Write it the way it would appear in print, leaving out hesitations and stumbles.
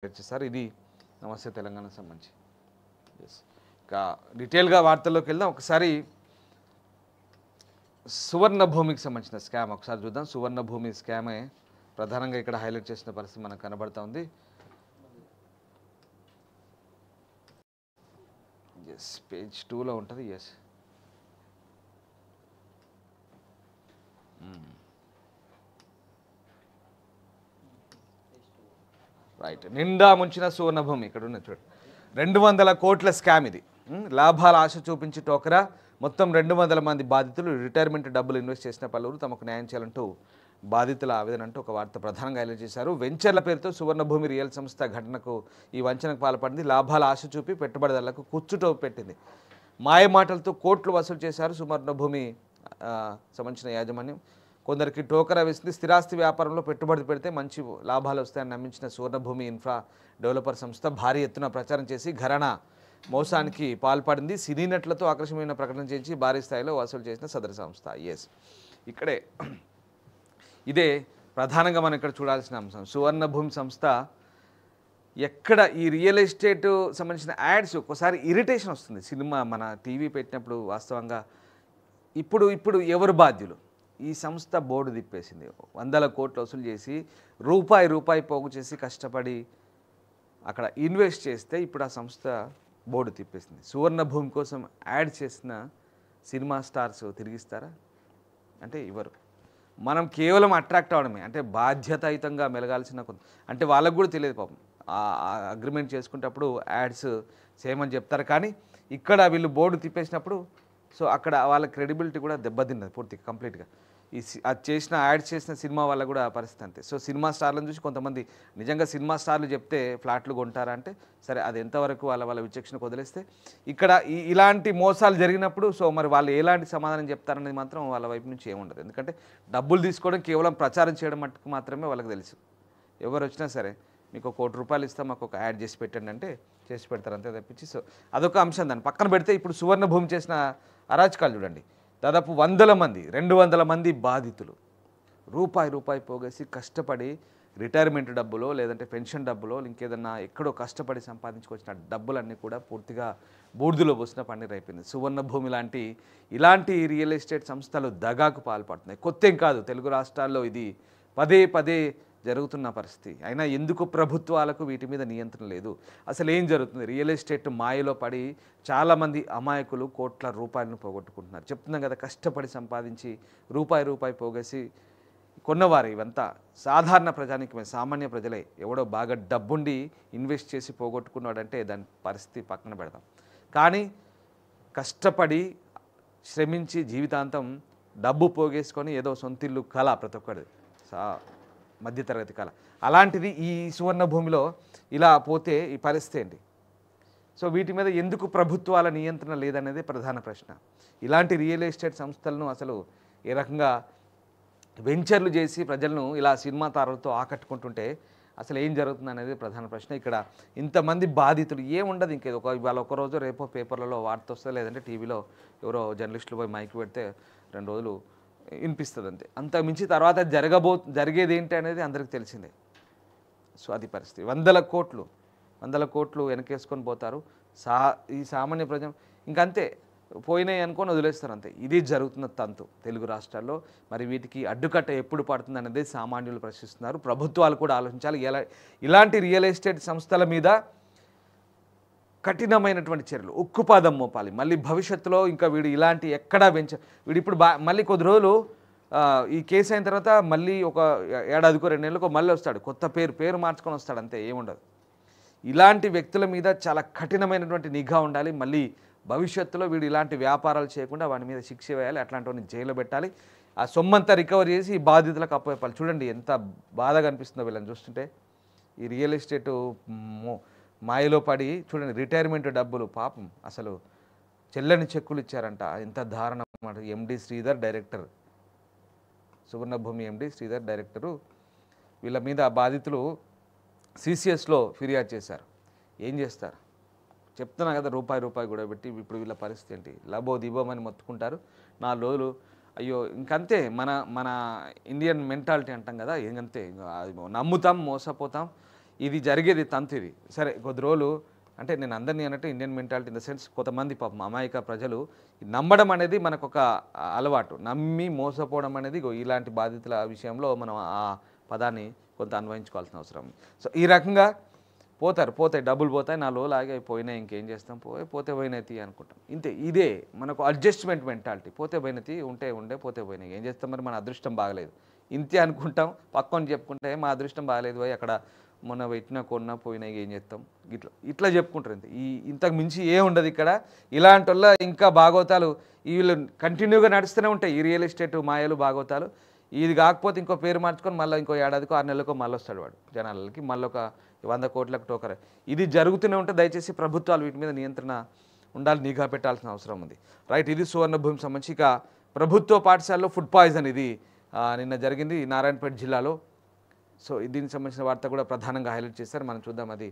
Sir ఇది నమస్తే తెలంగాణకు సంబంధించి ఇంకా డీటెయిల్గా వార్తల్లోకి వెళ్దాం. ఒకసారి సువర్ణ భూమికి సంబంధించిన స్కామ్ ఒకసారి చూద్దాం. సువర్ణ భూమి స్కామే ప్రధానంగా ఇక్కడ హైలైట్ చేసిన పరిస్థితి మనకు కనబడతా ఉంది. ఎస్ పేజ్ 2లో ఉంటుంది. Yes right. నిండా ముంచిన సువర్ణ భూమి ఇక్కడ ఉన్న చూడండి. 200 కోట్ల స్కామ్ ఇది. లాభాల ఆశ చూపించి టోకరా మొత్తం 200 మంది బాధితులు రిటైర్మెంట్ డబ్బులు ఇన్వెస్ట్ చేసిన పలువురు తమకు న్యాయం చేయాలంటూ బాధితుల ఆవేదన అంటూ ఒక వార్త ప్రధానంగా హైలైట్ చేశారు. వెంచర్ల పేరుతో సువర్ణ భూమి రియల్ సంస్థ ఘటనకు ఈ వంచనకు పాల్పడింది. లాభాల ఆశ చూపి పెట్టుబడిదారులకు కుచ్చుటో పెట్టింది. మాయ మాటలతో కోట్లు వసూలు చేశారు సువర్ణ భూమి సంబంధించిన యాజమాన్యం. కొందరికి టోకరా వేసింది. స్థిరాస్తి వ్యాపారంలో పెట్టుబడి పెడితే మంచి లాభాలు వస్తాయని నమ్మించిన సువర్ణభూమి ఇన్ఫ్రా డెవలపర్ సంస్థ భారీ ఎత్తున ప్రచారం చేసి ఘరానా మోసానికి పాల్పడింది. సినీ నటులతో ఆకర్షణీయమైన ప్రకటన చేయించి భారీ స్థాయిలో వసూలు చేసిన సదరు సంస్థ. ఎస్ ఇక్కడే ఇదే ప్రధానంగా మనం ఇక్కడ చూడాల్సిన అంశం. సువర్ణభూమి సంస్థ ఎక్కడ ఈ రియల్ ఎస్టేట్ సంబంధించిన యాడ్స్ ఒక్కోసారి ఇరిటేషన్ వస్తుంది. సినిమా మన టీవీ పెట్టినప్పుడు వాస్తవంగా ఇప్పుడు ఎవరు బాధ్యులు? ఈ సంస్థ బోర్డు తిప్పేసింది. 100 కోట్లు వసూలు చేసి రూపాయి పోగు చేసి కష్టపడి అక్కడ ఇన్వెస్ట్ చేస్తే ఇప్పుడు ఆ సంస్థ బోర్డు తిప్పేసింది. సువర్ణ భూమి కోసం యాడ్ చేసిన సినిమా స్టార్స్ తిరిగిస్తారా అంటే ఇవ్వరు. మనం కేవలం అట్రాక్ట్ అవడమే, అంటే బాధ్యతాయుతంగా మెలగాల్సిన అంటే వాళ్ళకు కూడా తెలియదు పాపం. అగ్రిమెంట్ చేసుకునేటప్పుడు యాడ్స్ చేయమని చెప్తారు, కానీ ఇక్కడ వీళ్ళు బోర్డు తిప్పేసినప్పుడు సో అక్కడ వాళ్ళ క్రెడిబిలిటీ కూడా దెబ్బతిన్నది పూర్తిగా కంప్లీట్గా. అది చేసిన యాడ్ చేసిన సినిమా వల్ల కూడా పరిస్థితి అంతే. సో సినిమా స్టార్లను చూసి కొంతమంది నిజంగా సినిమా స్టార్లు చెప్తే ఫ్లాట్లు కొంటారా అంటే సరే, అది ఎంతవరకు వాళ్ళ విచక్షణకు వదిలేస్తే ఇక్కడ ఇలాంటి మోసాలు జరిగినప్పుడు సో మరి వాళ్ళు ఎలాంటి సమాధానం చెప్తారనేది మాత్రం వాళ్ళ వైపు నుంచి ఏముండదు. ఎందుకంటే డబ్బులు తీసుకోవడం కేవలం ప్రచారం చేయడం మట్టుకు మాత్రమే వాళ్ళకి తెలుసు. ఎవరు వచ్చినా సరే మీకు ₹1 కోటి ఇస్తాం, మాకు ఒక యాడ్ చేసి పెట్టండి అంటే చేసి పెడతారు, అంతే తప్పించి. సో అదొక అంశం. దాన్ని పక్కన పెడితే ఇప్పుడు సువర్ణ భూమి చేసిన అరాచకాలు చూడండి. దాదాపు 100 మంది 200 మంది బాధితులు రూపాయి పోగేసి కష్టపడి రిటైర్మెంట్ డబ్బులో లేదంటే పెన్షన్ డబ్బులో ఇంకేదన్నా ఎక్కడో కష్టపడి సంపాదించుకొచ్చిన డబ్బులన్నీ కూడా పూర్తిగా బూడిదలో పోసిన పన్నీరు అయిపోయింది. సువర్ణ భూమి ఇలాంటి రియల్ ఎస్టేట్ సంస్థలు దగాకు పాల్పడుతున్నాయి. కొత్తేం కాదు, తెలుగు రాష్ట్రాల్లో ఇది పదే జరుగుతున్న పరిస్థితి. అయినా ఎందుకు ప్రభుత్వాలకు వీటి మీద నియంత్రణ లేదు? అసలు ఏం జరుగుతుంది? రియల్ ఎస్టేట్ మాయలో పడి చాలామంది అమాయకులు కోట్ల రూపాయలను పోగొట్టుకుంటున్నారు. చెప్తున్నాం కదా, కష్టపడి సంపాదించి రూపాయి పోగేసి కొన్నవారు ఇవంతా సాధారణ ప్రజానికమే, సామాన్య ప్రజలే. ఎవడో బాగా డబ్బుండి ఇన్వెస్ట్ చేసి పోగొట్టుకున్నాడంటే దాని పరిస్థితి పక్కన పెడతాం. కానీ కష్టపడి శ్రమించి జీవితాంతం డబ్బు పోగేసుకొని ఏదో సొంతిల్లు కళ ప్రతి ఒక్కడి మధ్యతరగతి కళ. అలాంటిది ఈ సువర్ణ భూమిలో ఇలా పోతే ఈ పరిస్థితి ఏంటి? సో వీటి మీద ఎందుకు ప్రభుత్వాల నియంత్రణ లేదనేది ప్రధాన ప్రశ్న. ఇలాంటి రియల్ ఎస్టేట్ సంస్థలను అసలు ఏ రకంగా వెంచర్లు చేసి ప్రజలను ఇలా సినిమా తారలతో ఆకట్టుకుంటుంటే అసలు ఏం జరుగుతుంది అనేది ప్రధాన ప్రశ్న. ఇక్కడ ఇంతమంది బాధితులు ఏముండదు, ఇంకేదో ఇవాళ ఒకరోజు రేపో పేపర్లలో వార్త వస్తుంది, లేదంటే టీవీలో ఎవరో జర్నలిస్టులు పోయి మైక్ పెడితే 2 రోజులు వినిపిస్తుంది అంతే. అంత మించి తర్వాత జరిగేది ఏంటి అనేది అందరికీ తెలిసిందే. సో అది పరిస్థితి. 100 కోట్లు వెనకేసుకొని పోతారు. ఈ సామాన్య ప్రజలు ఇంకంతే పోయినాయి అనుకొని వదిలేస్తారు అంతే. ఇది జరుగుతున్న తంతు తెలుగు రాష్ట్రాల్లో. మరి వీటికి అడ్డుకట్ట ఎప్పుడు పడుతుంది అనేది సామాన్యులు ప్రశ్నిస్తున్నారు. ప్రభుత్వాలు కూడా ఆలోచించాలి. ఇలాంటి రియల్ ఎస్టేట్ సంస్థల మీద కఠినమైనటువంటి చర్యలు, ఉక్కుపాదం మోపాలి. మళ్ళీ భవిష్యత్తులో ఇంకా వీడు ఇలాంటి ఎక్కడా వీడు ఇప్పుడు మళ్ళీ కొద్ది రోజులు ఈ కేసు అయిన తర్వాత మళ్ళీ ఒక ఏడాదికో 2 నెలలకో మళ్ళీ వస్తాడు, కొత్త పేరు మార్చుకొని వస్తాడు, అంతే, ఏముండదు. ఇలాంటి వ్యక్తుల మీద చాలా కఠినమైనటువంటి నిఘా ఉండాలి. మళ్ళీ భవిష్యత్తులో వీడు ఇలాంటి వ్యాపారాలు చేయకుండా వాడి మీద శిక్ష వేయాలి, అట్లాంటివన్నీ జైల్లో పెట్టాలి. ఆ సొమ్మంతా రికవర్ చేసి ఈ బాధితులకు అప్పచెప్పాలి. చూడండి ఎంత బాధగా అనిపిస్తుందో వీళ్ళని చూస్తుంటే. ఈ రియల్ ఎస్టేటు మాయలో పడి చూడండి, రిటైర్మెంట్ డబ్బులు పాపం అసలు చెల్లని చెక్కులు ఇచ్చారంట. ఎంత దారుణం అన్నమాట. ఎండి శ్రీధర్ డైరెక్టర్, సువర్ణభూమి ఎండి శ్రీధర్ డైరెక్టరు, వీళ్ళ మీద బాధితులు సిసిఎస్లో ఫిర్యాదు చేశారు. ఏం చేస్తారు చెప్తున్నా కదా, రూపాయి కూడా పెట్టి ఇప్పుడు వీళ్ళ పరిస్థితి ఏంటి? లబో దిబోమని మొత్తుకుంటారు 4 రోజులు. అయ్యో ఇంకంతే, మన ఇండియన్ మెంటాలిటీ అంటాం కదా, ఇంకంతే, నమ్ముతాం, మోసపోతాం. ఇది జరిగేది తంతు ఇది. సరే కొద్ది రోజులు అంటే నేను అందరినీ అన్నట్టు Indian mentality in the sense కొంతమంది పాపం అమాయక ప్రజలు నమ్మడం అనేది మనకొక అలవాటు. నమ్మి మోసపోవడం అనేది ఇగో ఇలాంటి బాధితుల విషయంలో మనం ఆ పదాన్ని కొంత అన్వయించుకోవాల్సిన అవసరం ఉంది. సో ఈ రకంగా పోతాయి డబ్బులు పోతాయి, 4 రోజులు ఆగి పోయినాయి, ఇంకేం చేస్తాం, పోతే పోయినాయి అనుకుంటాం. ఇంతే, ఇదే మనకు అడ్జస్ట్మెంట్ మెంటాలిటీ. పోతే పోయినది, ఉండే పోతే పోయినాయి, ఏం చేస్తాం మరి, మన అదృష్టం బాగలేదు ఇంతే అనుకుంటాం. పక్కన చెప్పుకుంటే మా అదృష్టం బాగలేదు పోయి అక్కడ మొన్న పెట్టినా కొన్నా పోయినాయి, ఏం చేస్తాం, ఇట్లా చెప్పుకుంటారు. ఇంతే, ఇంతకు మించి ఏ ఉండదు ఇక్కడ. ఇలాంటి వల్ల ఇంకా భాగవతాలు వీళ్ళు కంటిన్యూగా నడుస్తూనే ఉంటాయి, ఈ రియల్ ఎస్టేట్ మాయలు భాగవతాలు. ఇది కాకపోతే ఇంకో పేరు మార్చుకొని మళ్ళీ ఇంకో ఏడాదికో 6 నెలలకో మళ్ళీ వస్తాడు వాడు జనాలకి, మళ్ళీ ఒక 100 కోట్లకు టోకర్. ఇది జరుగుతూనే ఉంటే దయచేసి ప్రభుత్వాలు వీటి మీద నియంత్రణ ఉండాలి, నిఘా పెట్టాల్సిన అవసరం ఉంది. రైట్, ఇది సువర్ణభూమి సంబంధించి. ఇక ప్రభుత్వ పాఠశాలలో ఫుడ్ పాయిజన్ ఇది నిన్న జరిగింది నారాయణపేట జిల్లాలో. సో దీనికి సంబంధించిన వార్త కూడా ప్రధానంగా హైలైట్ చేశారు, మనం చూద్దాం అది